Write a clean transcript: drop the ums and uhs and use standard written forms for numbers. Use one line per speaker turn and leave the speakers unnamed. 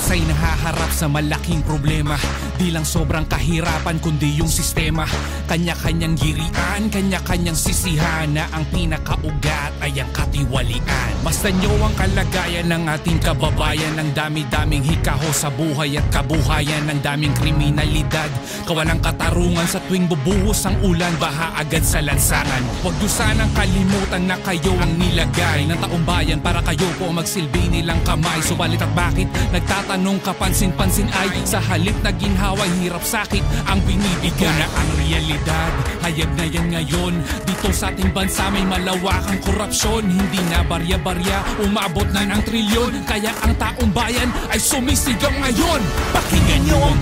Masa'y nahaharap sa malaking problema. Di lang sobrang kahirapan kundi yung sistema. Kanya-kanyang girian, kanya-kanyang sisihan, na ang pinakaugat ay ang katiwalian. Basta nyo ang kalagayan ng ating kababayan. Ang dami-daming hikaho sa buhay at kabuhayan. Ang daming kriminalidad, kawalang katarungan. Sa tuwing bubuhos ang ulan, baha agad sa lansangan. Huwag nyo sanang kalimutan na kayo ang nilagay ng taong bayan para kayo po magsilbi nilang kamay. Subalit at bakit nagtatanong kapansin-pansin ay sa halip na ginhaway, hirap sakit ang binibigay. Na ang realidad, hayag na yan ngayon. Dito sa ating bansa may malawakang korupsyon. Hindi na barya-barya, umabot na ng trilyon. Kaya ang taong bayan ay sumisigaw ngayon. Pakinggan nyo ang